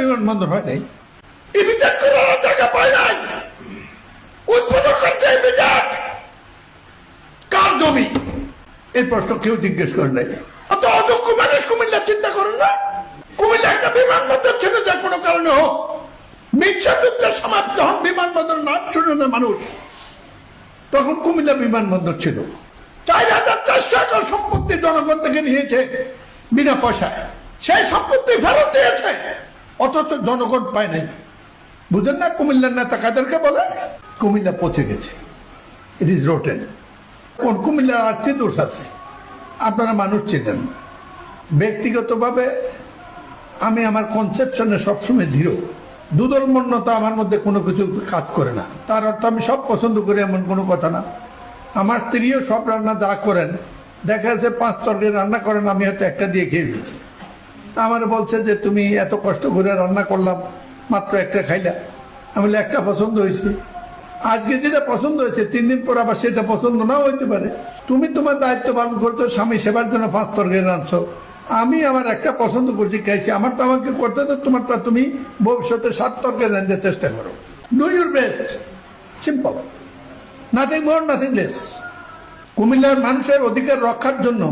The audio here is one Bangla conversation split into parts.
বিমানবন্দর হয় নাই, ইমিটেট করার জায়গা পায় নাই, উৎপাদন করছে ইমিটেট। কার জমি? এই প্রশ্ন কেউ জিজ্ঞেস করে নাই। অত অযোগ্য মানুষ কুমিল্লা চিন্তা করেন না। কুমিল্লা একটা বিমানবন্দর ছিল, যে কোনো কারণে হোক বিশ্বযুদ্ধের সমাপ্ত হন বিমানবন্দর নাম শুনে না মানুষ। তখন কুমিল্লা বিমানবন্দর ছিল। ৪,৪০০ একর সম্পত্তি জনগণ থেকে নিয়েছে বিনা পয়সায়, সেই সম্পত্তি ফেরত দিয়েছে, অথচ জনগণ পায় নাই। বুঝেন না কুমিল্লার নেতা কাদেরকে বলে? কুমিল্লা পচে গেছে, ইট ইজ রোটেন। কোন কুমিল্লার আর কি দোষ আছে? আপনারা মানুষ চেনেন। ব্যক্তিগতভাবে আমি আমার কনসেপশনে সবসময় দৃঢ়। দুধর্মন্যতা আমার মধ্যে কোনো কিছু কাজ করে না। তার অর্থ আমি সব পছন্দ করি এমন কোনো কথা না। আমার স্ত্রীও সব রান্না যা করেন, দেখা যাচ্ছে 5 তরকারি রান্না করেন, আমি হয়তো একটা দিয়ে খেয়ে ফেলছি। আমার বলছে যে তুমি এত কষ্ট করে রান্না করলাম, মাত্র একটা খাইলা। আমি বলি একটা পছন্দ হয়েছে, আজকে যেটা পছন্দ হয়েছে 3 দিন পর আবার সেটা পছন্দ নাও হইতে পারে। তুমি তোমার দায়িত্ব পালন করছো, স্বামী সেবার জন্য 5 তরকারি রাঁধছো, আমি আমার একটা পছন্দ করছি, খাইছি, আমারটা আমাকে করতে তো, তোমারটা তুমি ভবিষ্যতে 7 তরকারি রাঁধতে চেষ্টা করো। Do your best, simple, nothing more nothing less. কুমিল্লার মানুষের অধিকার রক্ষার জন্য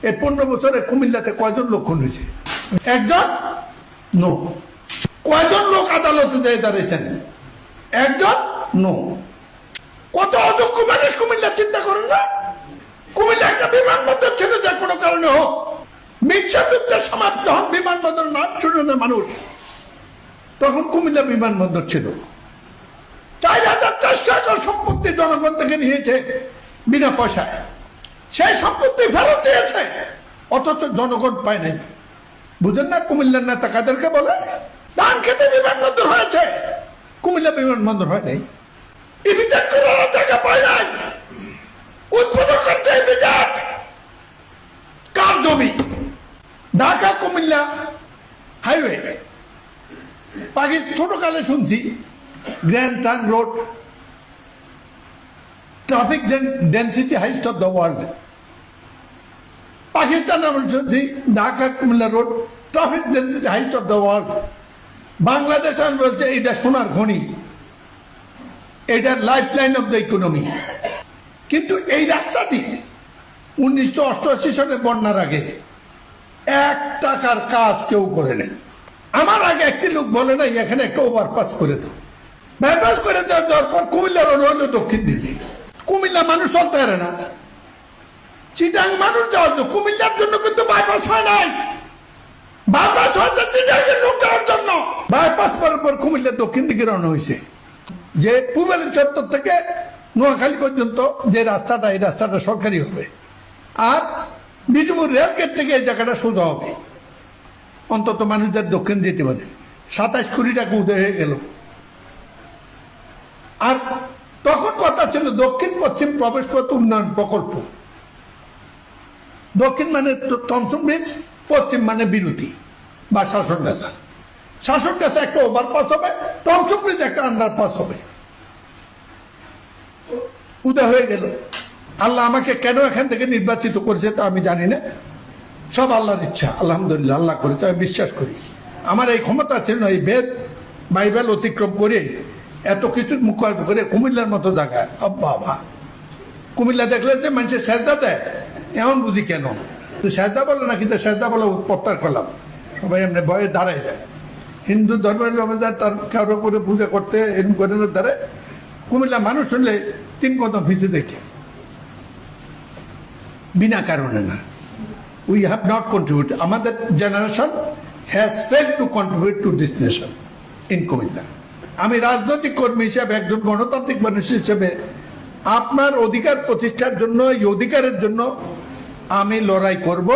এই 15 বছরে কুমিল্লাতে কয়জন লোক খুন হয়েছে? একজন? নো। কয়জন লোক আদালতে যেয়ে দাঁড়িয়েছেন? একজন? নো। কত অযোগ্য মানুষ কুমিল্লা চিন্তা করেন না। কুমিল্লা একটা বিমানবন্দর ছিল, যে কোনো কারণে হোক বিশ্বযুদ্ধের সমাপ্ত হন বিমানবন্দর নাম শুনে না মানুষ। তখন কুমিল্লা বিমানবন্দর ছিল। ৪,৪০০ একর সম্পত্তি জনগণ থেকে নিয়েছে বিনা পয়সায়, সেই সম্পত্তি ফেরত দিয়েছে, অথচ জনগণ পায় নাই। বুঝেন না কুমিল্লার নেতা কাদেরকে বলে? ধান খেতে বিমানবন্দর হয়েছে, কুমিল্লা বিমানবন্দর হয় নাই। ইমিটেট করার জায়গা পায় নাই, উৎপাদন করছে ইমিটেট। কার জমি? ঢাকা কুমিল্লা হাইওয়ে। ছোটকালে শুনছি grand trunk road, traffic density highest of the world. Pakistan আমরা শুনছি Dhaka Comilla road, traffic density highest of the world. Bangladesh বলছে এটা সোনার খনি, এটা life line of the economy. কিন্তু এই রাস্তাটি 1988 সালে বন্যার আগে 1 টাকার কাজ কেউ করে নেই। আমার আগে একটি লোক বলে নাই এখানে একটা ওভারপাস করে দাও। বাইপাস করে দেওয়ার পর কুমিল্লা রোড হলো দক্ষিণ দিকে। কুমিল্লা মানুষ চলতে পারে না, চিটাং মানুষ যাওয়ার জন্য। কুমিল্লার জন্য কিন্তু বাইপাস হয় নাই, বাইপাস হয়েছে চিটাংয়ের লোক যাওয়ার জন্য। বাইপাস করার পর কুমিল্লা দক্ষিণ দিকে রওনা হয়েছে, যে পূবালী চত্বর থেকে নোয়াখালী পর্যন্ত যে রাস্তাটা, এই রাস্তাটা সরকারি হবে। আর বিজুপুর রেলগেট থেকে এই জায়গাটা সোজা হবে, অন্তত মানুষদের দক্ষিণ যেতে পারে। 27 কোটি টাকা উদয় হয়ে গেল। আর তখন কথা ছিল দক্ষিণ পশ্চিম প্রবেশপথ উন্নয়ন প্রকল্প। দক্ষিণ মানে থমসন ব্রিজ, পশ্চিম মানে বিরতি বা শাসনগাছা। শাসনগাছা একটা ওভারপাস হবে, থমসন ব্রিজ একটা আন্ডারপাস হবে। উদয় হয়ে গেল। আল্লাহ আমাকে কেন এখান থেকে নির্বাচিত করেছে তা আমি জানি না, সব আল্লাহর ইচ্ছা। আলহামদুলিল্লাহ, আল্লাহ করেছে, আমি বিশ্বাস করি। আমার এই ক্ষমতা ছিল না, এই বেদ বাইবেল অতিক্রম করে এত কিছু মুখার করে কুমিল্লার মতো জায়গায়। বাবা, কুমিল্লা দেখলে যে মানুষের সেজদা দেয়, এমন বুঝি কেন? তো সেজদা বলে না, কিন্তু সেজদা বলে প্রত্যাহার করলাম। সবাই এমনি ভয়ে দাঁড়ায় যায়। হিন্দু ধর্মের লোকেরা তার কারো করে পূজা করতে এরকম করে দ্বারা কুমিল্লা মানুষ হলে 3 কদম পিছিয়ে দেখে, বিনা কারণে না। উই হ্যাভ নট কন্ট্রিবিউট, আমাদের generation has failed to contribute to this nation in Comilla. আমি রাজনৈতিক কর্মী হিসাবে, একজন গণতান্ত্রিক মানুষ হিসেবে আপনার অধিকার প্রতিষ্ঠার জন্য, এই অধিকারের জন্য আমি লড়াই করব।